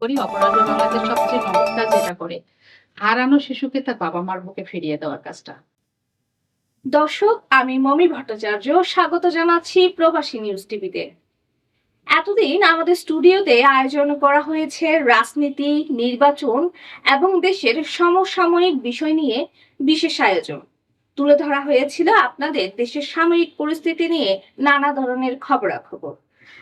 করি অপরাজেয় বাংলাদেশ সবচেয়ে মহৎ কাজ যেটা করে, হারানো শিশুকে তার বাবা-মার বুকে ফিরিয়ে দেওয়ার কাজটা। দর্শক, আমি মমি ভট্টাচার্য স্বাগত জানাচ্ছি প্রবাসী নিউজ টিভিতে। এতদিন আমাদের স্টুডিওতে আয়োজন করা হয়েছে রাজনীতি, নির্বাচন এবং দেশের সমসাময়িক বিষয় নিয়ে বিশেষ আয়োজন। তুলে ধরা হয়েছিল আপনাদের দেশের সাময়িক পরিস্থিতি নিয়ে নানা ধরনের খবরাখবর।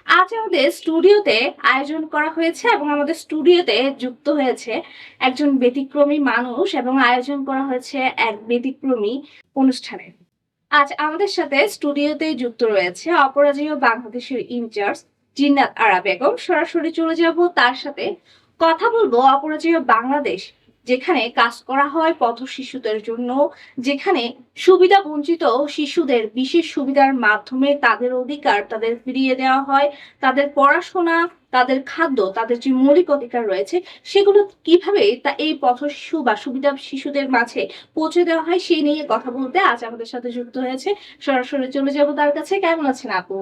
আজ আমাদের স্টুডিওতে আয়োজন করা হয়েছে এবং আমাদের স্টুডিওতে যুক্ত হয়েছে একজন ব্যতিক্রমী মানুষ এবং আয়োজন করা হয়েছে এক ব্যতিক্রমী অনুষ্ঠানে। আজ আমাদের সাথে স্টুডিওতে যুক্ত রয়েছে অপরাজেয় বাংলাদেশের ইনচার্জ জিন্নাত আরা বেগম। সরাসরি চলে যাব তার সাথে কথা বলবো। অপরাজেয় বাংলাদেশ যেখানে কাজ করা হয় পথ শিশুদের জন্য, যেখানে সুবিধা বঞ্চিত শিশুদের বিশেষ সুবিধার মাধ্যমে তাদের অধিকার তাদের ফিরিয়ে দেওয়া হয়, তাদের পড়াশোনা, তাদের খাদ্য, তাদের যে মৌলিক অধিকার রয়েছে সেগুলো কিভাবে তা এই পথ শিশু বা সুবিধা শিশুদের মাঝে পৌঁছে দেওয়া হয় সেই নিয়ে কথা বলতে আজ আমাদের সাথে যুক্ত হয়েছে। সরাসরি চলে যাব তার কাছে। কেমন আছেন আপু?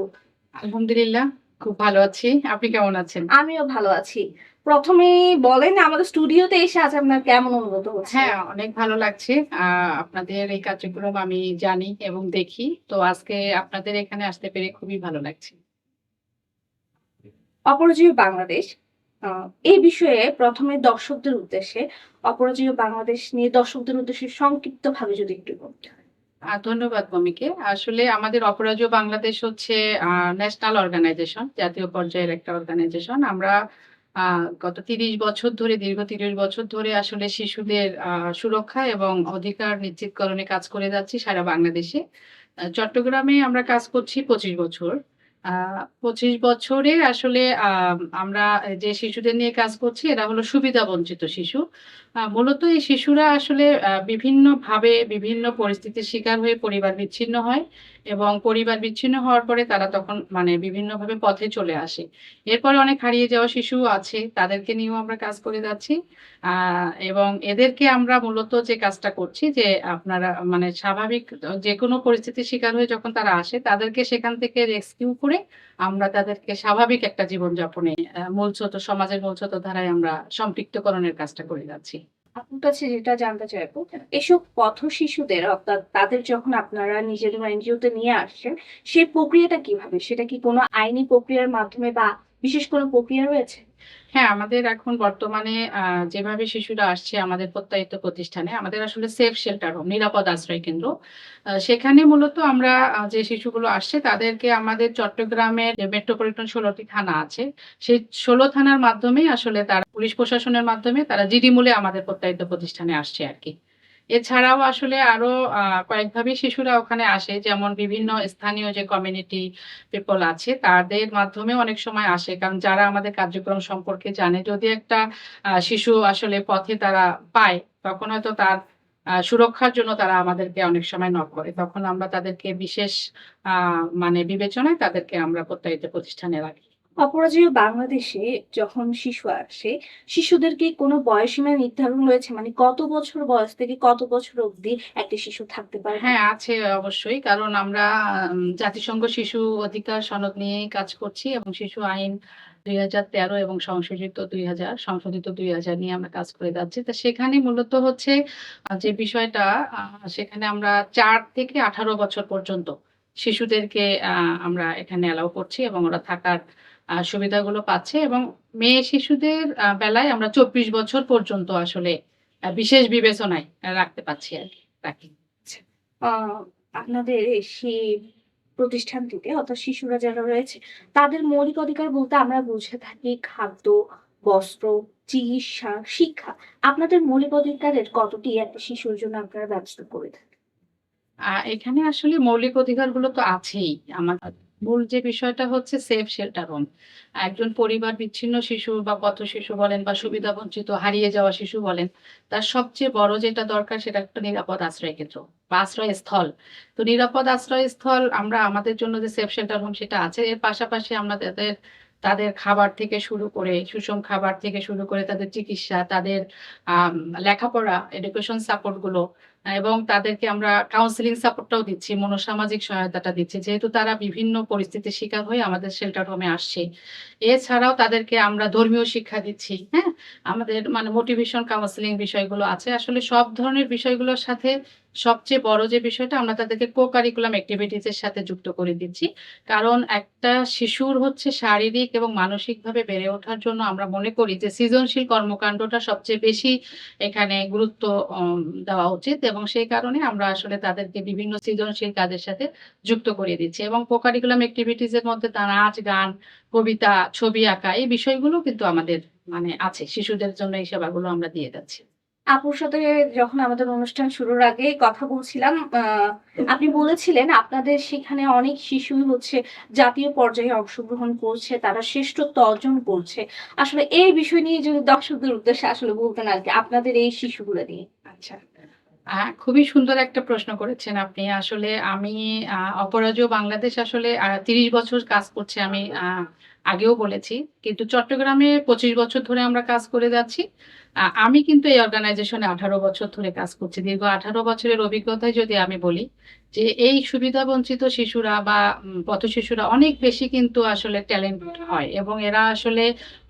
আলহামদুলিল্লাহ, খুব ভালো আছি। আপনি কেমন আছেন? আমিও ভালো আছি। প্রথমেই বলেন আমাদের স্টুডিওতে এসে আজ আপনার কেমন অনুভূত হচ্ছে? হ্যাঁ, অনেক ভালো লাগছে। আপনাদের এই কার্যক্রম আমি জানি এবং দেখি। তো আজকে আপনাদের এখানে আসতে পেরে খুবই ভালো লাগছে। অপরাজেয় বাংলাদেশ, এই বিষয়ে প্রথমে দর্শকদের উদ্দেশ্যে অপরাজেয় বাংলাদেশ নিয়ে দর্শকদের উদ্দেশ্যে সংক্ষিপ্তভাবে যদি একটু বলতেন। ধন্যবাদ মমিকে। আসলে আমাদের অপরাজেয় বাংলাদেশ হচ্ছে ন্যাশনাল অর্গানাইজেশন, জাতীয় পর্যায়ের একটা অর্গানাইজেশন। আমরা আ গত ৩০ বছর ধরে, দীর্ঘ ৩০ বছর ধরে আসলে শিশুদের সুরক্ষা এবং অধিকার নিশ্চিতকরণে কাজ করে যাচ্ছি সারা বাংলাদেশে। চট্টগ্রামে আমরা কাজ করছি ২৫ বছর। আ ২৫ বছরে আসলে আমরা যে শিশুদের নিয়ে কাজ করছি এরা হলো সুবিধাবঞ্চিত শিশু। মূলত এই শিশুরা আসলে বিভিন্নভাবে বিভিন্ন পরিস্থিতির শিকার হয়ে পরিবার বিচ্ছিন্ন হয় এবং পরিবার বিচ্ছিন্ন হওয়ার পরে তারা তখন মানে বিভিন্নভাবে পথে চলে আসে। এরপরে অনেক হারিয়ে যাওয়া শিশুও আছে, তাদেরকে নিয়েও আমরা কাজ করে যাচ্ছি। আ এবং এদেরকে আমরা মূলত যে কাজটা করছি যে আপনারা মানে স্বাভাবিক যেকোনো পরিস্থিতির শিকার হয়ে যখন তারা আসে তাদেরকে সেখান থেকে রেস্কিউ করে আমরা তাদেরকে স্বাভাবিক একটা জীবনযাপনে সমাজের মূলস্রোত ধারায় আমরা সম্পৃক্তকরণের কাজটা করে যাচ্ছি। আপনার কাছে যেটা জানতে চাইবো, এসব পথ শিশুদের অর্থাৎ তাদের যখন আপনারা নিজেদের এনজিওতে নিয়ে আসছেন, সেই প্রক্রিয়াটা কিভাবে? সেটা কি কোনো আইনি প্রক্রিয়ার মাধ্যমে বা বিশেষ কোনো প্রক্রিয়া রয়েছে? হ্যাঁ, আমাদের এখন বর্তমানে যেভাবে শিশুরা আসছে আমাদের প্রত্যয়িত প্রতিষ্ঠানে, আমাদের আসলে সেফ শেল্টার হোম, নিরাপদ আশ্রয় কেন্দ্র। সেখানে মূলত আমরা যে শিশুগুলো আসছে তাদেরকে আমাদের চট্টগ্রামের যে মেট্রোপলিটন ১৬ টি থানা আছে, সেই ১৬ থানার মাধ্যমেই আসলে তারা পুলিশ প্রশাসনের মাধ্যমে তারা জিডি মূলে আমাদের প্রত্যয়িত প্রতিষ্ঠানে আসছে আরকি। এছাড়াও আসলে আরো কয়েকভাবেই শিশুরা ওখানে আসে। যেমন বিভিন্ন স্থানীয় যে কমিউনিটি পিপল আছে তাদের মাধ্যমেও অনেক সময় আসে। কারণ যারা আমাদের কার্যক্রম সম্পর্কে জানে, যদি একটা শিশু আসলে পথে তারা পায়, তখন হয়তো তার সুরক্ষার জন্য তারা আমাদেরকে অনেক সময় নক করে। তখন আমরা তাদেরকে বিশেষ আ মানে বিবেচনায় তাদেরকে আমরা প্রত্যয়িত প্রতিষ্ঠানে রাখি। অপরাজেয় বাংলাদেশে যখন শিশু আসে, শিশুদের কি কোনো বয়সসীমা নির্ধারণ রয়েছে? মানে কত বছর বয়স থেকে কত বছর অবধি একটা শিশু থাকতে পারবে? হ্যাঁ, আছে অবশ্যই। কারণ আমরা জাতিসংঘ শিশু অধিকার সনদ নিয়েই কাজ করছি এবং শিশু আইন ২০১৩ এবং সংশোধিত ২০০০ নিয়ে আমরা কাজ করে যাচ্ছি। তো সেখানে মূলত হচ্ছে যে বিষয়টা আ সেখানে আমরা ৪ থেকে ১৮ বছর পর্যন্ত শিশুদেরকে আ আমরা এখানে অ্যালাও করছি এবং ওরা থাকার সুবিধাগুলো পাচ্ছে এবং মেয়ে শিশুদের বেলায় আমরা ২৪ বছর পর্যন্ত আসলে বিশেষ বিবেচনায় রাখতে পারছি আরকি, রাখি। আচ্ছা। আ আপনাদের সেই প্রতিষ্ঠানটিতে অর্থাৎ শিশুরা যারা রয়েছে তাদের মৌলিক অধিকার বলতে আমরা বুঝে থাকি খাদ্য, বস্ত্র, চিকিৎসা, শিক্ষা। আপনাদের মৌলিক অধিকারের কতটি একটা শিশুর জন্য আপনারা ব্যবস্থা করে থাকেন? এখানে আসলে মৌলিক অধিকারগুলো তো আছেই। আমার মূল যে বিষয়টা হচ্ছে সেফ শেল্টার হোম। একজন পরিবার বিচ্ছিন্ন শিশু বা পথ শিশু বলেন বা সুবিধাবঞ্চিত হারিয়ে যাওয়া শিশু বলেন, তার সবচেয়ে বড় যেটা দরকার সেটা একটা নিরাপদ আশ্রয়কেন্দ্র বা আশ্রয়স্থল। তো নিরাপদ আশ্রয়স্থল আমরা আমাদের জন্য যে সেফ শেল্টার হোম সেটা আছে। এর পাশাপাশি আমরা তাদের তাদের খাবার থেকে শুরু করে সুষম খাবার থেকে শুরু করে তাদের চিকিৎসা, তাদের আম লেখাপড়া, এডুকেশন সাপোর্ট গুলো এবং তাদেরকে আমরা কাউন্সেলিং সাপোর্টটাও দিচ্ছি, মনোসামাজিক সহায়তাটা দিচ্ছি। যেহেতু তারা বিভিন্ন পরিস্থিতির শিকার হয়ে আমাদের শেল্টার হোমে আসছে। এছাড়াও তাদেরকে আমরা ধর্মীয় শিক্ষা দিচ্ছি, হ্যাঁ? আমাদের মানে মোটিভেশন কাউন্সেলিং বিষয়গুলো আছে। আসলে সব ধরনের বিষয়গুলোর সাথে সবচেয়ে বড় যে বিষয়টা আমরা তাদেরকে কো-কারিকুলাম এক্টিভিটিস এর সাথে যুক্ত করে দিচ্ছি। কারণ একটা শিশুর হচ্ছে শারীরিক এবং মানসিকভাবে বেড়ে ওঠার জন্য আমরা মনে করি যে সৃজনশীল কর্মকান্ডটা সবচেয়ে বেশি এখানে গুরুত্ব দেওয়া উচিত এবং সেই কারণে আমরা আসলে তাদেরকে বিভিন্ন সৃজনশীল কাজের সাথে যুক্ত করিয়ে দিচ্ছি এবং কো-কারিকুলাম এক্টিভিটিস এর মধ্যে নাচ, গান, কবিতা, ছবি আঁকা এই বিষয়গুলো কিন্তু আমাদের মানে আছে। শিশুদের জন্য এই সেবাগুলো আমরা দিয়ে যাচ্ছি। আপুর সাথে যখন আমাদের অনুষ্ঠান শুরুর আগে কথা বলছিলাম, আপনি বলেছিলেন আপনাদের সেখানে অনেক শিশুই হচ্ছে জাতীয় পর্যায়ে অংশগ্রহণ করছে, তারা শ্রেষ্ঠত্ব অর্জন করছে। আসলে এই বিষয় নিয়ে যদি দর্শকদের উদ্দেশ্যে আসলে বলতেন আরকি আপনাদের এই শিশুগুলো নিয়ে। আচ্ছা। খুবই সুন্দর একটা প্রশ্ন করেছেন আপনি। আসলে আমি অপরাজেয় বাংলাদেশ আসলে ৩০ বছর কাজ করছে আমি আগেও বলেছি। কিন্তু চট্টগ্রামে ২৫ বছর ধরে আমরা কাজ করে যাচ্ছি। আমি কিন্তু এই অর্গানাইজেশনে ১৮ বছর ধরে কাজ করছি। দীর্ঘ ১৮ বছরের অভিজ্ঞতায় যদি আমি বলি যে এই সুবিধাবঞ্চিত শিশুরা বা পথশিশুরা অনেক বেশি কিন্তু আসলে ট্যালেন্ট হয় এবং এরা আসলে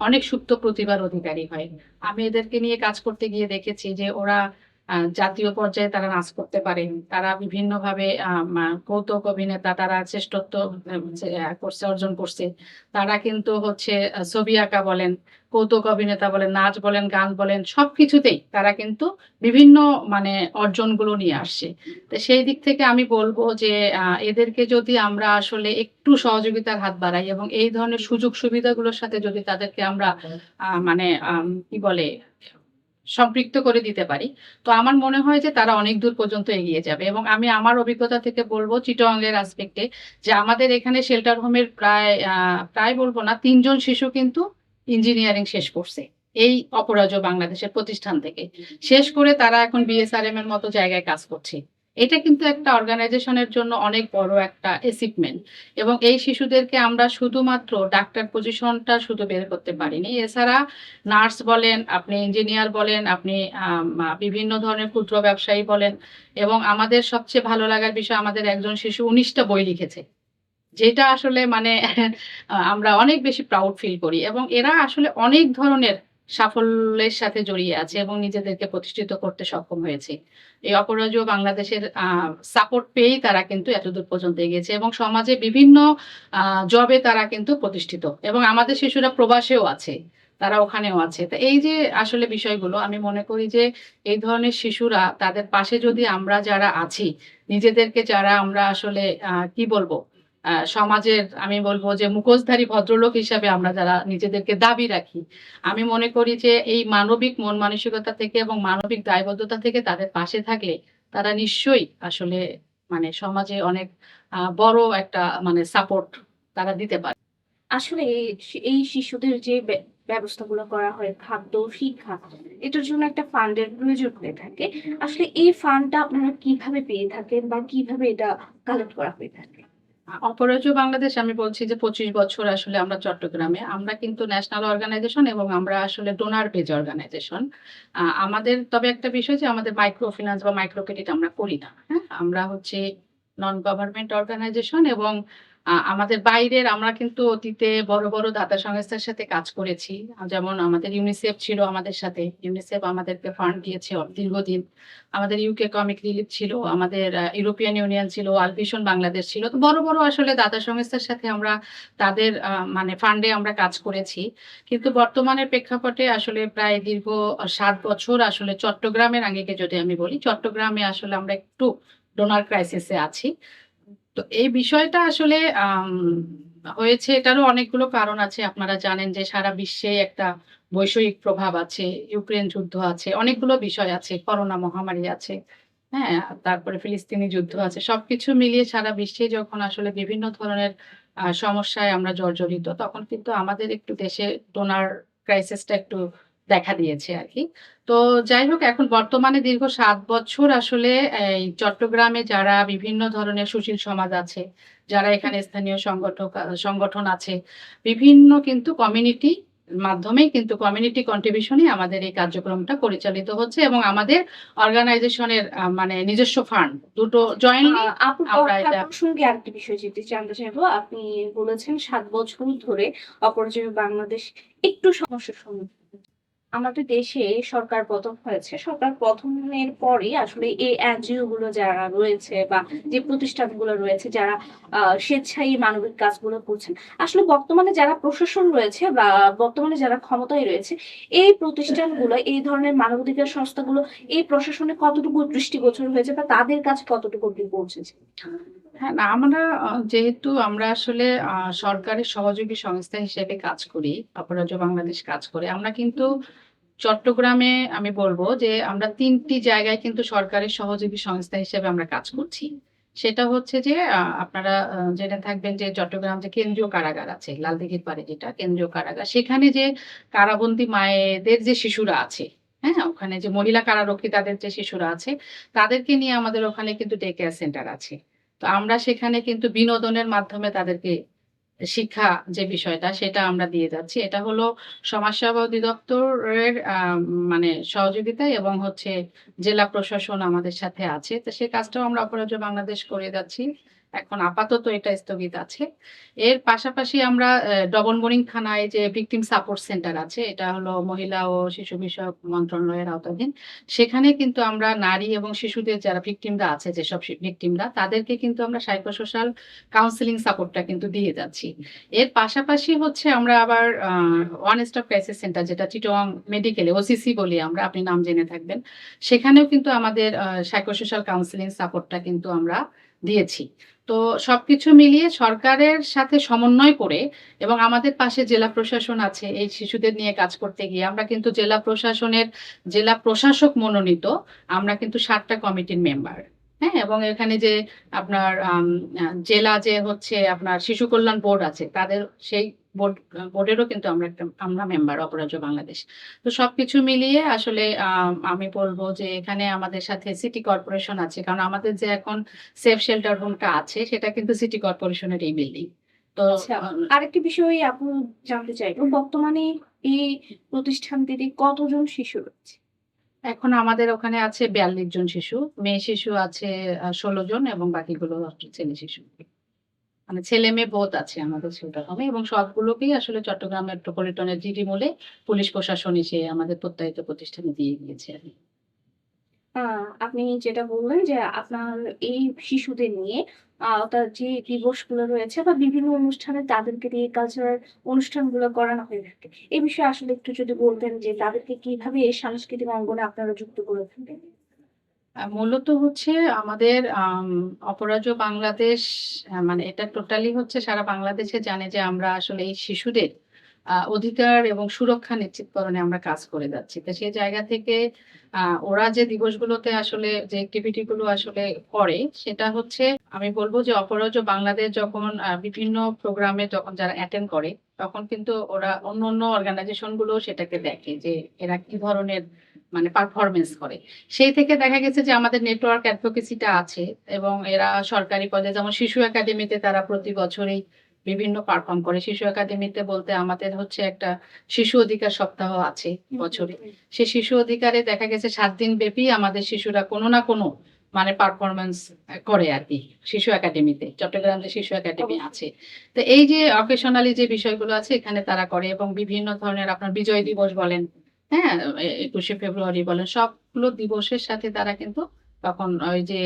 অনেক সুপ্ত প্রতিভার অধিকারী হয়। আমি এদেরকে নিয়ে কাজ করতে গিয়ে দেখেছি যে ওরা জাতীয় পর্যায়ে তারা নাচ করতে পারেন। তারা বিভিন্নভাবে কৌতুক অভিনেতা তারা শ্রেষ্ঠত্ব করছে অর্জন করছে। তারা কিন্তু হচ্ছে ছবি আঁকা বলেন, কৌতুক অভিনেতা বলেন, নাচ বলেন, গান বলেন সবকিছুতেই তারা কিন্তু বিভিন্ন মানে অর্জনগুলো নিয়ে আসছে। তো সেই দিক থেকে আমি বলব যে এদেরকে যদি আমরা আসলে একটু সহযোগিতার হাত বাড়াই এবং এই ধরনের সুযোগ সুবিধাগুলোর সাথে যদি তাদেরকে আমরা মানে কি বলে সম্পৃক্ত করে দিতে পারি। তো আমার মনে হয় যে তারা অনেক দূর পর্যন্ত এগিয়ে যাবে এবং আমি আমার অভিজ্ঞতা থেকে বলব চিটাগং এর অ্যাসপেক্ট এ যে আমাদের এখানে শেল্টার হোমের প্রায় বলব না ৩ জন শিশু কিন্তু ইঞ্জিনিয়ারিং শেষ করছে। এই অপরাজেয় বাংলাদেশের প্রতিষ্ঠান থেকে। শেষ করে তারা এখন বিএসআরএম এর মতো জায়গায় কাজ করছে। এটা কিন্তু একটা অর্গানাইজেশনের জন্য অনেক বড় একটা অ্যাচিভমেন্ট এবং এই শিশুদেরকে আমরা শুধুমাত্র ডাক্তার পজিশনটা শুধু বের করতে পারিনি। এছাড়া নার্স বলেন, আপনি ইঞ্জিনিয়ার বলেন, আপনি বিভিন্ন ধরনের ক্ষুদ্র ব্যবসায়ী বলেন এবং আমাদের সবচেয়ে ভালো লাগার বিষয় আমাদের একজন শিশু ১৯ টা বই লিখেছে। যেটা আসলে মানে আমরা অনেক বেশি প্রাউড ফিল করি এবং এরা আসলে অনেক ধরনের সাফল্যের সাথে জড়িয়ে আছে এবং নিজেদেরকে প্রতিষ্ঠিত করতে সক্ষম হয়েছে। এই অপরাজেয় বাংলাদেশের সাপোর্ট পেয়েই তারা কিন্তু এতদূর পর্যন্ত এগিয়েছে এবং সমাজে বিভিন্ন জবে তারা কিন্তু প্রতিষ্ঠিত এবং আমাদের শিশুরা প্রবাসেও আছে। তারা ওখানেও আছে। তো এই যে আসলে বিষয়গুলো আমি মনে করি যে এই ধরনের শিশুরা তাদের পাশে যদি আমরা যারা আছি, নিজেদেরকে যারা আমরা আসলে কি বলবো? সমাজের আমি বলব যে মুখোশধারী ভদ্রলোক হিসাবে আমরা যারা নিজেদেরকে দাবি রাখি, আমি মনে করি যে এই মানবিক মন মানসিকতা থেকে এবং মানবিক দায়বদ্ধতা থেকে তাদের পাশে থাকলে তারা নিশ্চয়ই আসলে মানে সমাজে অনেক বড় একটা মানে সাপোর্ট তারা দিতে পারে। আসলে এই শিশুদের যে ব্যবস্থাগুলো করা হয় খাদ্য, শিক্ষা এটার জন্য একটা ফান্ডের প্রয়োজন হয়ে থাকে। আসলে এই ফান্ডটা আপনারা কিভাবে পেয়ে থাকেন বা কিভাবে এটা কালেক্ট করা হয়ে থাকে? অপরাজেয় বাংলাদেশ আমি বলছি যে ২৫ বছর আসলে আমরা চট্টগ্রামে। আমরা কিন্তু ন্যাশনাল অর্গানাইজেশন এবং আমরা আসলে ডোনার বেজ অর্গানাইজেশন। আমাদের তবে একটা বিষয় যে আমাদের মাইক্রো ফিন্যান্স বা মাইক্রো ক্রেডিট আমরা করি না। হ্যাঁ? আমরা হচ্ছে নন গভর্নমেন্ট অর্গানাইজেশন এবং আমাদের বাইরের আমরা কিন্তু অতীতে বড়, বড় দাতা সংস্থার সাথে কাজ করেছি। যেমন আমাদের ইউনিসেফ ছিল আমাদের সাথে। ইউনিসেফ আমাদেরকে ফান্ড দিয়েছে দীর্ঘদিন। আমাদের ইউকে কমিক রিলিফ ছিল, আমাদের ইউরোপিয়ান ইউনিয়ন ছিল, ওয়ার্ল্ড ভিশন বাংলাদেশ ছিল। তো বড়, বড় আসলে দাতা সংস্থার সাথে আমরা তাদের মানে ফান্ডে আমরা কাজ করেছি। কিন্তু বর্তমানের প্রেক্ষাপটে আসলে প্রায় দীর্ঘ ৭ বছর আসলে চট্টগ্রামের আঙ্গিকে যদি আমি বলি, চট্টগ্রামে আসলে আমরা একটু ডোনার ক্রাইসিস এ আছি। তো এই বিষয়টা আসলে হয়েছে এটারও অনেকগুলো কারণ আছে। আপনারা জানেন যে সারা বিশ্বে একটা বৈষয়িক প্রভাব আছে। ইউক্রেন যুদ্ধ আছে। অনেকগুলো বিষয় আছে। করোনা মহামারী আছে। হ্যাঁ? তারপরে ফিলিস্তিনি যুদ্ধ আছে। সবকিছু মিলিয়ে সারা বিশ্বে যখন আসলে বিভিন্ন ধরনের সমস্যায় আমরা জর্জরিত তখন কিন্তু আমাদের একটু দেশে ডোনার ক্রাইসিসটা একটু দেখা দিয়েছে আরকি। তো যাই হোক এখন বর্তমানে দীর্ঘ ৭ বছর আসলে এই চট্টগ্রামে যারা বিভিন্ন ধরনের সুশীল সমাজ আছে, যারা এখানে স্থানীয় সংগঠন আছে, বিভিন্ন কিন্তু কমিউনিটি মাধ্যমেই কিন্তু কমিউনিটি কন্ট্রিবিউশনই আমাদের এই কার্যক্রমটা পরিচালিত হচ্ছে এবং আমাদের অর্গানাইজেশনের মানে নিজস্ব ফান্ড দুটো জয়েন্টলি আপুর আমরা কথা এটা প্রসঙ্গে আরেকটি বিষয় যেটি জানতে চাইবো, আপনি বলেছেন ৭ বছর ধরে অপরাজেয় বাংলাদেশ একটু সমস্যার সম্মুখীন হচ্ছে। আমাদের দেশে সরকার পতন হয়েছে। সরকার পতনের পরেই আসলে এই এনজিও গুলো যারা রয়েছে বা যে প্রতিষ্ঠানগুলো রয়েছে যারা স্বেচ্ছায় মানবিক কাজগুলো করছেন। আসলে বর্তমানে যারা প্রশাসন রয়েছে বা বর্তমানে যারা ক্ষমতায় রয়েছে, এই প্রতিষ্ঠানগুলো এই ধরনের মানবাধিকার সংস্থাগুলো এই প্রশাসনে কতটুকু দৃষ্টিগোচর হয়েছে বা তাদের কাছে কতটুকু অব্দি পৌঁছেছে? হ্যাঁ, না আমরা যেহেতু আমরা আসলে সরকারের সহযোগী সংস্থা হিসেবে কাজ করি, অপরাজেয় বাংলাদেশ কাজ করে। আমরা কিন্তু চট্টগ্রামে আমি বলব যে আমরা ৩ টি জায়গায় কিন্তু সরকারের সহযোগী সংস্থা হিসেবে আমরা কাজ করছি। সেটা হচ্ছে যে আপনারা জেনে থাকবেন যে চট্টগ্রাম যে কেন্দ্রীয় কারাগার আছে, লালদিঘির পাড়ে যেটা কেন্দ্রীয় কারাগার। সেখানে যে কারাবন্দী মায়েদের যে শিশুরা আছে, হ্যাঁ? ওখানে যে মহিলা কারারক্ষী তাদের যে শিশুরা আছে, তাদেরকে নিয়ে আমাদের ওখানে কিন্তু ডে কেয়ার সেন্টার আছে। তো আমরা সেখানে কিন্তু বিনোদনের মাধ্যমে তাদেরকে শিক্ষা যে বিষয়টা সেটা আমরা দিয়ে যাচ্ছি। এটা হলো সমাজসেবা অধিদপ্তরের মানে সহযোগিতায় এবং হচ্ছে জেলা প্রশাসন আমাদের সাথে আছে। তো সেই কাজটাও আমরা অপরাজেয় বাংলাদেশ করে যাচ্ছি। এখন আপাতত এটা স্থগিত আছে। এর পাশাপাশি আমরা ডবল মোরিং থানায় যে ভিকটিম সাপোর্ট সেন্টার আছে, এটা হলো মহিলা ও শিশু বিষয়ক মন্ত্রণালয়ের আওতাধীন। সেখানে কিন্তু আমরা নারী এবং শিশুদের যারা ভিকটিমরা আছে যেসব ভিকটিমরা তাদেরকে কিন্তু আমরা সাইকোসোশ্যাল কাউন্সেলিং সাপোর্টটা কিন্তু দিয়ে যাচ্ছি। এর পাশাপাশি হচ্ছে আমরা আবার ওয়ান স্টপ ক্রাইসিস সেন্টার যেটা চিটগাং মেডিকেলে ওসিসি বলি আমরা, আপনি নাম জেনে থাকবেন। সেখানেও কিন্তু আমাদের সাইকোসোশ্যাল কাউন্সেলিং সাপোর্টটা কিন্তু আমরা দিয়েছি। তো সবকিছু মিলিয়ে সরকারের সাথে সমন্বয় করে এবং আমাদের পাশে জেলা প্রশাসন আছে এই শিশুদের নিয়ে কাজ করতে গিয়ে আমরা কিন্তু জেলা প্রশাসনের জেলা প্রশাসক মনোনীত আমরা কিন্তু ৭ টা কমিটির মেম্বার। হ্যাঁ? এবং এখানে যে আপনার জেলা যে হচ্ছে আপনার শিশু কল্যাণ বোর্ড আছে তাদের সেই বোর্ডেরও কিন্তু আমরা মেম্বার অপরাজেয় বাংলাদেশ। তো সবকিছু মিলিয়ে আসলে আমি বলব যে এখানে আমাদের সাথে সিটি কর্পোরেশন আছে। কারণ আমাদের যে এখন সেফ শেল্টার হোমটা আছে সেটা কিন্তু সিটি কর্পোরেশনের এই বিল্ডিং। তো আচ্ছা, আরেকটি বিষয় আপু জানতে চাইবো, বর্তমানে এই প্রতিষ্ঠানটিতে কতজন শিশু রয়েছে? এখন আমাদের ওখানে আছে ৪২ জন শিশু। মেয়ে শিশু আছে ১৬ জন এবং বাকিগুলো হচ্ছে ছেলে শিশু। মানে ছেলে-মেয়ে বোথ আছে আমাদের শেল্টার হোমে এবং সবগুলোকেই আসলে চট্টগ্রাম মেট্রোপলিটনের জিডি মলে পুলিশ প্রশাসন এসে আমাদের প্রত্যয়িত প্রতিষ্ঠানে দিয়ে গিয়েছে আরকি। আ আপনি যেটা বললেন যে আপনার এই শিশুদের নিয়ে তার যে দিবসগুলো রয়েছে বা বিভিন্ন অনুষ্ঠানে তাদেরকে দিয়ে কালচারাল অনুষ্ঠানগুলো করানো হয়ে থাকে। এ বিষয়ে আসলে একটু যদি বলতেন যে তাদেরকে কিভাবে এই সাংস্কৃতিক অঙ্গনে আপনারা যুক্ত করে থাকেন? মূলত হচ্ছে আমাদের অপরাজেয় বাংলাদেশ মানে এটা টোটালি হচ্ছে সারা বাংলাদেশে জানে যে আমরা আসলে এই শিশুদের অধিকার এবং সুরক্ষা নিশ্চিতকরণে আমরা কাজ করে যাচ্ছি। তো সেই জায়গা থেকে ওরা যে দিবসগুলোতে আসলে যে এক্টিভিটি গুলো আসলে করে সেটা হচ্ছে আমি বলব যে অপরাজেয় বাংলাদেশ যখন বিভিন্ন প্রোগ্রামে যখন যারা অ্যাটেন্ড করে তখন কিন্তু ওরা অন্য অর্গানাইজেশন গুলো সেটাকে দেখে যে এরা কি ধরনের মানে পারফরম্যান্স করে। সেই থেকে দেখা গেছে যে আমাদের নেটওয়ার্ক অ্যাডভোকেসিটা আছে এবং এরা সরকারি পর্যায়ে যেমন শিশু একাডেমিতে তারা প্রতি বছরেই বিভিন্ন পারফর্ম করে। শিশু একাডেমিতে বলতে আমাদের হচ্ছে একটা শিশু অধিকার সপ্তাহ আছে বছরে। সেই শিশু অধিকারে দেখা গেছে ৭ দিন ব্যাপী আমাদের শিশুরা কোনো না কোনো মানে পারফরম্যান্স করে আরকি শিশু একাডেমিতে। চট্টগ্রাম যে শিশু একাডেমি আছে। তো এই যে অকেশনালি যে বিষয়গুলো আছে এখানে তারা করে এবং বিভিন্ন ধরনের আপনার বিজয় দিবস বলেন, হ্যাঁ? ২১শে ফেব্রুয়ারি বলেন সবগুলো দিবসের সাথে তারা কিন্তু তখন ওই যে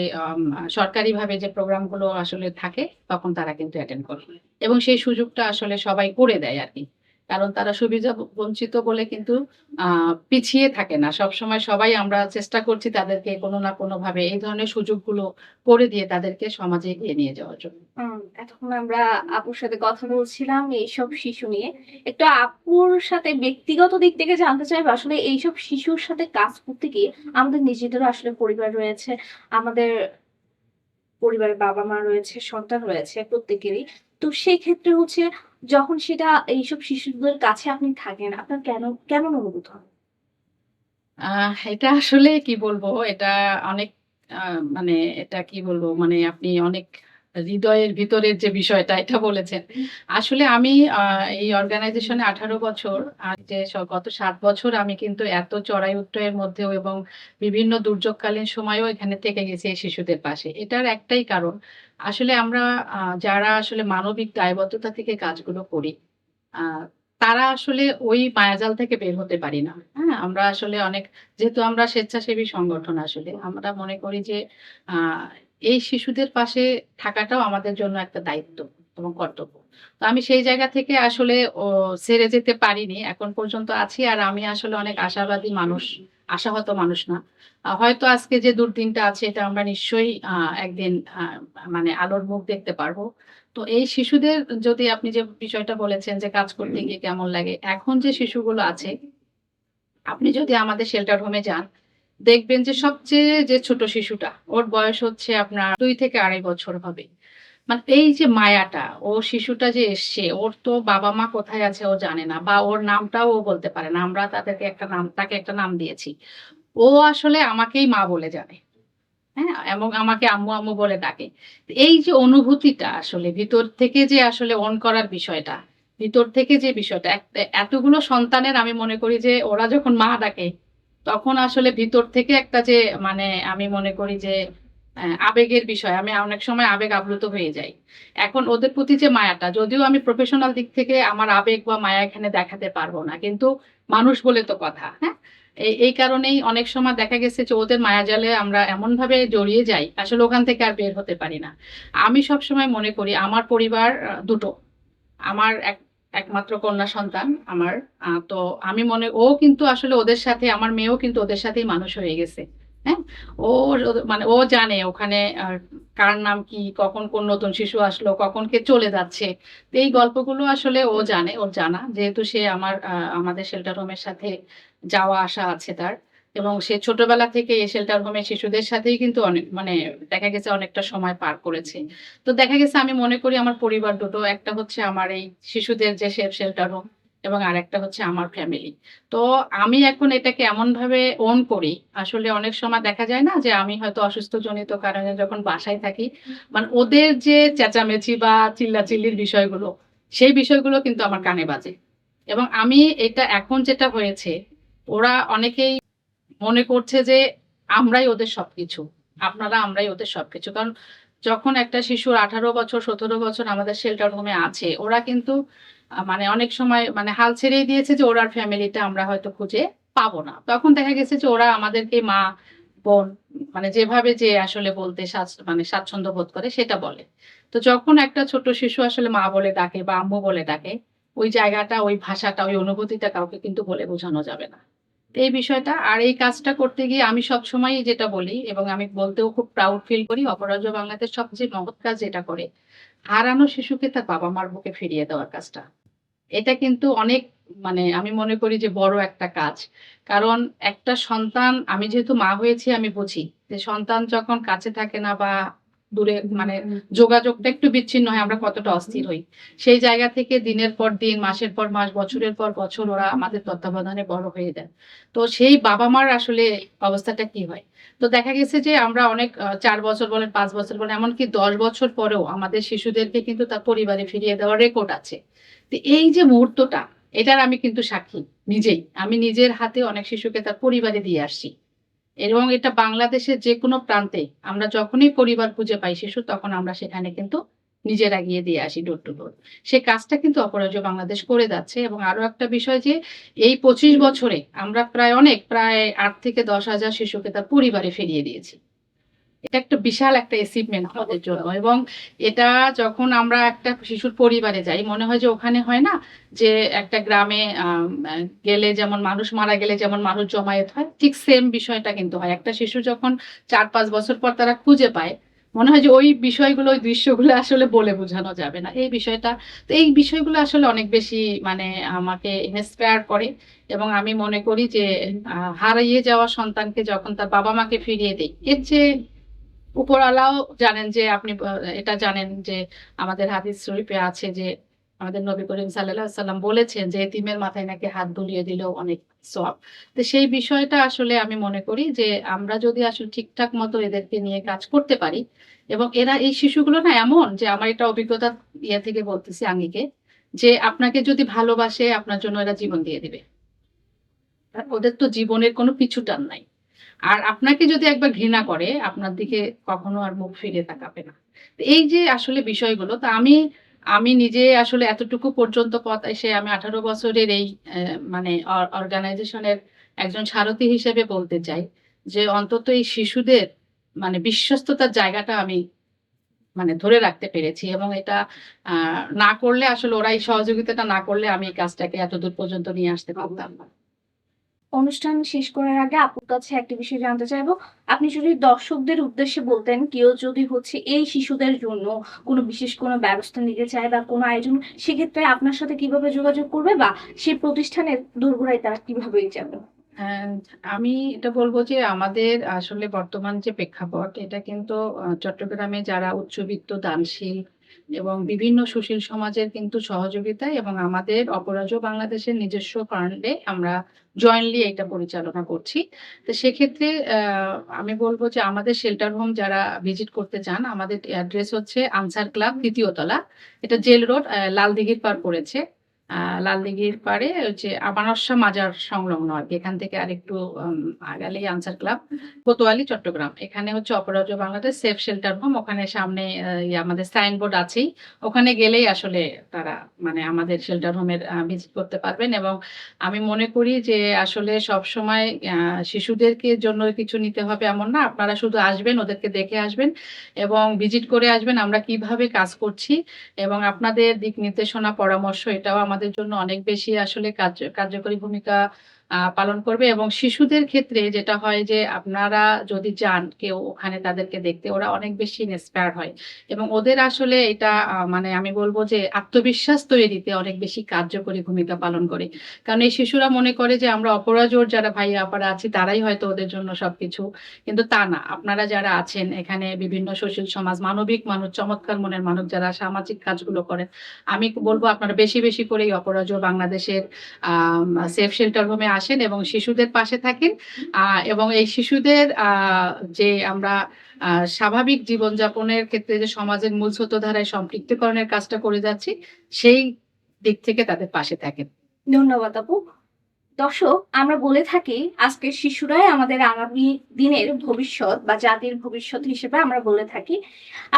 সরকারিভাবে যে প্রোগ্রাম গুলো আসলে থাকে তখন তারা কিন্তু অ্যাটেন্ড করে। এবং সেই সুযোগটা আসলে সবাই করে দেয় আরকি। কারণ তারা সুবিধা বঞ্চিত বলে কিন্তু আ পিছিয়ে থাকে না। সবসময় সবাই আমরা চেষ্টা করছি তাদেরকে কোনো না কোনোভাবে এই ধরনের সুযোগগুলো করে দিয়ে তাদেরকে সমাজে এগিয়ে নিয়ে যাওয়ার জন্য। এতক্ষণ আমরা আপুর সাথে কথা বলছিলাম এইসব শিশু নিয়ে। একটু আপুর সাথে ব্যক্তিগত দিক থেকে জানতে চাইবো, আসলে এইসব শিশুর সাথে কাজ করতে গিয়ে আমাদের নিজেদেরও আসলে পরিবার রয়েছে। আমাদের পরিবারে বাবা-মা রয়েছে, সন্তান রয়েছে প্রত্যেকেরই। তো সেই ক্ষেত্রে হচ্ছে যখন সেটা এইসব শিশুদের কাছে আপনি থাকেন, আপনার কেমন অনুভূত হয়? এটা আসলে কি বলবো? এটা অনেক আ মানে এটা কি বলবো? মানে আপনি অনেক হৃদয়ের ভিতরের যে বিষয়টা এটা বলেছেন। আসলে আমি এই অর্গানাইজেশনে 18 বছর আর যে গত ৭ বছর আমি কিন্তু এত চড়াই উতরাইয়ের মধ্যেও এবং বিভিন্ন দুর্যোগকালীন সময়েও এখানে থেকে গেছি এই শিশুদের পাশে। এটার একটাই কারণ, আসলে আমরা যারা আসলে মানবিক দায়বদ্ধতা থেকে কাজগুলো করি, আ তারা আসলে ওই মায়াজাল থেকে বের হতে পারি না। হ্যাঁ? আমরা আসলে অনেক, যেহেতু আমরা স্বেচ্ছাসেবী সংগঠন আসলে, আমরা মনে করি যে আ এই শিশুদের পাশে থাকাটাও আমাদের জন্য একটা দায়িত্ব এবং কর্তব্য। তো আমি সেই জায়গা থেকে আসলে ছেড়ে যেতে পারিনি। এখন পর্যন্ত আছি। আর আমি আসলে অনেক আশাবাদী মানুষ, আশাহত মানুষ না। হয়তো আজকে যে দুর্দিনটা আছে এটা আমরা নিশ্চয়ই একদিন মানে আলোর মুখ দেখতে পারবো। তো এই শিশুদের, যদি আপনি যে বিষয়টা বলেছেন যে কাজ করতে গিয়ে কেমন লাগে, এখন যে শিশুগুলো আছে, আপনি যদি আমাদের শেল্টার হোমে যান, দেখবেন যে সবচেয়ে যে ছোট শিশুটা, ওর বয়স হচ্ছে আপনার ২ থেকে ২.৫ বছর হবে। মানে এই যে মায়াটা, ও শিশুটা যে এসছে, ওর তো বাবা-মা কোথায় আছে ও জানে না বা ওর নামটাও ও বলতে পারে না। আমরা তাকে একটা নাম দিয়েছি। ও আসলে আমাকেই মা বলে জানে। হ্যাঁ? এবং আমাকে আম্মু, আম্মু বলে ডাকে। তো এই যে অনুভূতিটা আসলে ভিতর থেকে যে আসলে অন করার বিষয়টা, ভিতর থেকে যে বিষয়টা, এতগুলো সন্তানের আমি মনে করি যে ওরা যখন মা ডাকে, তখন আসলে ভিতর থেকে একটা যে মানে আমি মনে করি যে আবেগের বিষয়। আমি অনেক সময় আবেগ আপ্লুত হয়ে যাই। এখন ওদের প্রতি যে মায়াটা, যদিও আমি প্রফেশনাল দিক থেকে আমার আবেগ বা মায়া এখানে দেখাতে পারব না। কিন্তু মানুষ বলে তো কথা, হ্যাঁ? এই কারণেই অনেক সময় দেখা গেছে যে ওদের মায়াজালে আমরা এমনভাবে জড়িয়ে যাই, আসলে ওখান থেকে আর বের হতে পারি না। আমি সবসময় মনে করি আমার পরিবার ২ টো। আমার একমাত্র কন্যা সন্তান আমার। তো আমি ও কিন্তু আসলে ওদের সাথে, আমার মেয়েও কিন্তু ওদের সাথেই মানুষ হয়ে গেছে। হ্যাঁ? মানে ও জানে ওখানে কার নাম কি, কখন কোন নতুন শিশু আসলো, কখন কে চলে যাচ্ছে। তো এই গল্পগুলো আসলে ও জানে, ওর জানা। যেহেতু সে আমাদের শেল্টার হোমের সাথে যাওয়া আসা আছে তার। এবং সে ছোটবেলা থেকে এই শেল্টার হোমের শিশুদের সাথেই কিন্তু অনেক মানে দেখা গেছে অনেকটা সময় পার করেছে। তো দেখা গেছে আমি মনে করি আমার পরিবার দুটো। একটা হচ্ছে আমার এই শিশুদের যে শেল্টার হোম এবং আরেকটা হচ্ছে আমার ফ্যামিলি। তো আমি এখন এটাকে এমনভাবে ওন করি, আসলে অনেক সময় দেখা যায় না যে আমি হয়তো অসুস্থজনিত কারণে যখন বাসায় থাকি, মানে ওদের যে চেঁচামেচি বা চিল্লাচিল্লির বিষয়গুলো, সেই বিষয়গুলো কিন্তু আমার কানে বাজে। এবং আমি এটা এখন যেটা হয়েছে, ওরা অনেকেই মনে করছে যে আমরাই ওদের সবকিছু। আমরাই ওদের সবকিছু। কারণ যখন একটা শিশুর ১৮ বছর ১৭ বছর আমাদের শেল্টার হোমে আছে, ওরা কিন্তু মানে অনেক সময় মানে হাল ছেড়েই দিয়েছে যে ওর আর ফ্যামিলিটা আমরা হয়তো খুঁজে পাবো না। তখন দেখা গেছে যে ওরা আমাদেরকে মা, বোন মানে যেভাবে যে আসলে বলতে মানে স্বাচ্ছন্দ্য বোধ করে সেটা বলে। তো যখন একটা ছোট শিশু আসলে মা বলে ডাকে বা আম্মু বলে ডাকে, ওই জায়গাটা, ওই ভাষাটা, ওই অনুভূতিটা কাউকে কিন্তু বলে বোঝানো যাবে না। তো এই বিষয়টা, আর এই কাজটা করতে গিয়ে আমি সবসময়ই যেটা বলি এবং আমি বলতেও খুব প্রাউড ফিল করি, অপরাজেয় বাংলাদেশ সবচেয়ে মহৎ কাজ যেটা করে, হারানো শিশুকে তার বাবা-মার বুকে ফিরিয়ে দেওয়ার কাজটা। এটা কিন্তু অনেক মানে আমি মনে করি যে বড় একটা কাজ। কারণ একটা সন্তান, আমি যেহেতু মা হয়েছি আমি বুঝি যে সন্তান যখন কাছে থাকে না বা দূরে মানে যোগাযোগটা একটু বিচ্ছিন্ন হয় আমরা কতটা অস্থির হই। সেই জায়গা থেকে দিনের পর দিন, মাসের পর মাস, বছরের পর বছর ওরা আমাদের তত্ত্বাবধানে বড় হয়ে যায়। তো সেই বাবা-মার আসলে অবস্থাটা কি হয়? তো দেখা গেছে যে আমরা অনেক ৪ বছর বলেন, ৫ বছর বলেন, এমনকি ১০ বছর পরেও আমাদের শিশুদেরকে কিন্তু তার পরিবারে ফিরিয়ে দেওয়ার রেকর্ড আছে। তো এই যে মুহূর্তটা, এটার আমি কিন্তু সাক্ষী নিজেই। আমি নিজের হাতে অনেক শিশুকে তার পরিবারে দিয়ে আসছি। এবং এটা বাংলাদেশের যেকোনো প্রান্তে আমরা যখনই পরিবার খুঁজে পাই শিশুর, তখন আমরা সেখানে কিন্তু নিজেরা গিয়ে দিয়ে আসি ডোর টু ডোর। সে কাজটা কিন্তু অপরাজেয় বাংলাদেশ করে যাচ্ছে। এবং আরো একটা বিষয় যে এই ২৫ বছরে আমরা প্রায় ৮ থেকে ১০,০০০ শিশুকে তার পরিবারে ফিরিয়ে দিয়েছি। এটা একটা বিশাল একটা অ্যাচিভমেন্ট আমাদের জন্য। এবং এটা যখন আমরা একটা শিশুর পরিবারে যাই, মনে হয় যে ওখানে হয় না যে একটা গ্রামে গেলে যেমন মানুষ মারা গেলে যেমন মানুষ জমায়েত হয়, ঠিক সেম বিষয়টা কিন্তু হয়। একটা শিশু যখন ৪-৫ বছর পর তারা খুঁজে পায়, মনে হয় যে ওই বিষয়গুলো, ওই দৃশ্যগুলো আসলে বলে বোঝানো যাবে না। এই বিষয়টা, তো এই বিষয়গুলো আসলে অনেক বেশি মানে আমাকে ইন্সপায়ার করে। এবং আমি মনে করি যে হারিয়ে যাওয়া সন্তানকে যখন তার বাবা-মাকে ফিরিয়ে দেই, এর চেয়ে উপরওয়ালাও জানেন যে আপনি এটা জানেন যে আমাদের হাদিস শরীফে আছে যে আমাদের নবী করিম সাল্লাল্লাহু আলাইহি সাল্লাম বলেছেন যে এতিমের মাথায় নাকি হাত বুলিয়ে দিলেও অনেক সওয়াব। তো সেই বিষয়টা আসলে আমি মনে করি যে আমরা যদি আসলে ঠিকঠাক মতো এদেরকে নিয়ে কাজ করতে পারি এবং এরা এই শিশুগুলো না এমন যে আমার এটা অভিজ্ঞতা থেকে বলতেছি আঙ্গিকে যে আপনাকে যদি ভালোবাসে আপনার জন্য এরা জীবন দিয়ে দিবে। ওদের তো জীবনের কোনো পিছুটান নাই। আর আপনাকে যদি একবার ঘৃণা করে, আপনার দিকে কখনো আর মুখ ফিরিয়ে তাকাবে না। তো এই যে আসলে বিষয়গুলো তো আমি নিজে আসলে এতটুকু পর্যন্ত পথ এসে আমি ১৮ বছরের এই মানে অর্গানাইজেশনের একজন সারথি হিসেবে বলতে চাই যে অন্তত এই শিশুদের মানে বিশ্বস্ততার জায়গাটা আমি মানে ধরে রাখতে পেরেছি এবং এটা আ না করলে আসলে ওরা এই সহযোগিতাটা না করলে আমি এই কাজটাকে এতদূর পর্যন্ত নিয়ে আসতে পারতাম না। অনুষ্ঠান শেষ করার আগে আপুর কাছে একটা বিষয় জানতে চাইবো। আপনি যদি দর্শকদের উদ্দেশ্যে বলতেন, কেউ যদি হচ্ছে এই শিশুদের জন্য কোনো বিশেষ কোনো ব্যবস্থা নিতে চায় বা কোনো আয়োজন, সেক্ষেত্রে আপনার সাথে কিভাবে যোগাযোগ করবে বা সেই প্রতিষ্ঠানের দোরগোড়ায় তারা কিভাবে যাবে? অ্যান্ড আমি এটা বলব যে আমাদের আসলে বর্তমান যে প্রেক্ষাপট এটা কিন্তু চট্টগ্রামে যারা উচ্চবিত্ত, দানশীল এবং বিভিন্ন সুশীল সমাজের কিন্তু সহযোগিতায় এবং আমাদের অপরাজেয় বাংলাদেশের নিজস্ব ফান্ডে আমরা জয়েন্টলি এটা পরিচালনা করছি। তো সেক্ষেত্রে আমি বলব যে আমাদের শেল্টার হোম যারা ভিজিট করতে চান, আমাদের অ্যাড্রেস হচ্ছে আনসার ক্লাব ৩য় তলা। এটা জেল রোড লালদিঘির পাড় পড়েছে। লালদিঘির পাড়ে ওই যে আমানস্যা মাজার সংলগ্ন আরকি। এখান থেকে আরেকটু আগালেই আনসার ক্লাব, কোতোয়ালি, চট্টগ্রাম। এখানে হচ্ছে অপরাজেয় বাংলাদেশ সেফ শেল্টার হোম। ওখানে সামনে আমাদের সাইনবোর্ড আছেই। ওখানে গেলেই আসলে তারা মানে আমাদের শেল্টার হোমের ভিজিট করতে পারবেন এবং আমি মনে করি যে আসলে সবসময় শিশুদেরকে জন্য কিছু নিতে হবে এমন না। আপনারা শুধু আসবেন, ওদেরকে দেখে আসবেন এবং ভিজিট করে আসবেন আমরা কিভাবে কাজ করছি এবং আপনাদের দিক নির্দেশনা, পরামর্শ এটাও আমাদের জন্য অনেক বেশি আসলে কার্যকরী ভূমিকা পালন করবে এবং শিশুদের ক্ষেত্রে যেটা হয় যে আপনারা যদি যান কেউ ওখানে তাদেরকে দেখতে ওরা অনেক বেশি ইন্সপায়ার হয় এবং ওদের আসলে এটা মানে আমি বলব যে আত্মবিশ্বাস তৈরিতে অনেক বেশি কার্যকরী ভূমিকা পালন করে। কারণ এই শিশুরা মনে করে যে আমরা অপরাজেয় যারা ভাইয়া-আপারা আছি তারাই হয়তো ওদের জন্য সবকিছু। কিন্তু তা না। আপনারা যারা আছেন এখানে বিভিন্ন সুশীল সমাজ, মানবিক মানুষ, চমৎকার মনের মানুষ যারা সামাজিক কাজগুলো করেন। আমি বলব আপনারা বেশি, বেশি করে এই অপরাজেয় বাংলাদেশের সেফ শেল্টার হোমে আসেন এবং শিশুদের পাশে থাকেন। আ এবং এই শিশুদের যে আমরা আ স্বাভাবিক জীবনযাপনের ক্ষেত্রে যে সমাজের মূল স্রোতধারায় সম্পৃক্তকরণের কাজটা করে যাচ্ছি, সেই দিক থেকে তাদের পাশে থাকেন। ধন্যবাদ আপু। দর্শক, আমরা বলে থাকি আজকের শিশুরাই আমাদের আগামী দিনের ভবিষ্যৎ বা জাতির ভবিষ্যৎ হিসেবে আমরা বলে থাকি।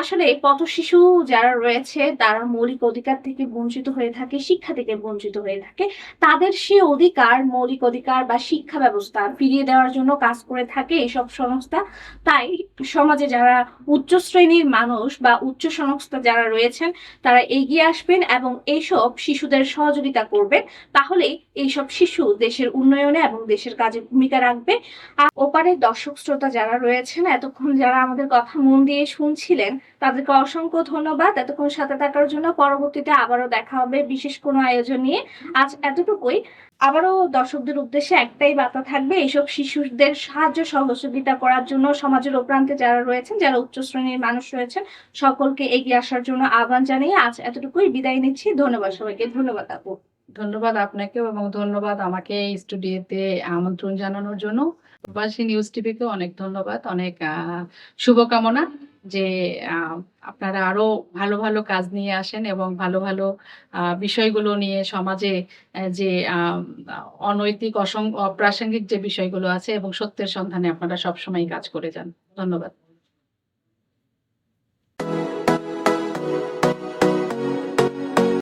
আসলে পথ শিশু যারা রয়েছে তারা মৌলিক অধিকার থেকে বঞ্চিত হয়ে থাকে, শিক্ষা থেকে বঞ্চিত হয়ে থাকে। তাদের সে অধিকার, মৌলিক অধিকার বা শিক্ষা ব্যবস্থা ফিরিয়ে দেওয়ার জন্য কাজ করে থাকে এইসব সংস্থা। তাই সমাজে যারা উচ্চ শ্রেণীর মানুষ বা উচ্চ সংস্থা যারা রয়েছেন তারা এগিয়ে আসবেন এবং এইসব শিশুদের সহযোগিতা করবেন। তাহলেই এইসব শিশু দেশের উন্নয়নে এবং দেশের কাজে ভূমিকা রাখবে। আর ওপারে দর্শক শ্রোতা যারা রয়েছেন, এতক্ষণ যারা আমাদের কথা মন দিয়ে শুনছিলেন, তাদেরকে অসংখ্য ধন্যবাদ এতক্ষণ সাথে থাকার জন্য। পরবর্তীতে আবারও দেখা হবে বিশেষ কোনো আয়োজন নিয়ে। আজ এতটুকুই। আবারও দর্শকদের উদ্দেশ্যে একটাই বার্তা থাকবে, এইসব শিশুদের সাহায্য সহযোগিতা করার জন্য সমাজের ও প্রান্তে যারা রয়েছেন, যারা উচ্চ শ্রেণীর মানুষ রয়েছেন, সকলকে এগিয়ে আসার জন্য আহ্বান জানিয়ে আজ এতটুকুই বিদায় নিচ্ছি। ধন্যবাদ সবাইকে। ধন্যবাদ আপু। ধন্যবাদ আপনাকেও এবং ধন্যবাদ আমাকে এই স্টুডিওতে আমন্ত্রণ জানানোর জন্য। প্রবাসী নিউজ টিভিকেও অনেক ধন্যবাদ। অনেক শুভকামনা যে আ আপনারা আরো ভালো, ভালো কাজ নিয়ে আসেন এবং ভালো, ভালো বিষয়গুলো নিয়ে সমাজে যে অনৈতিক অপ্রাসঙ্গিক যে বিষয়গুলো আছে এবং সত্যের সন্ধানে আপনারা সবসময়ই কাজ করে যান। ধন্যবাদ।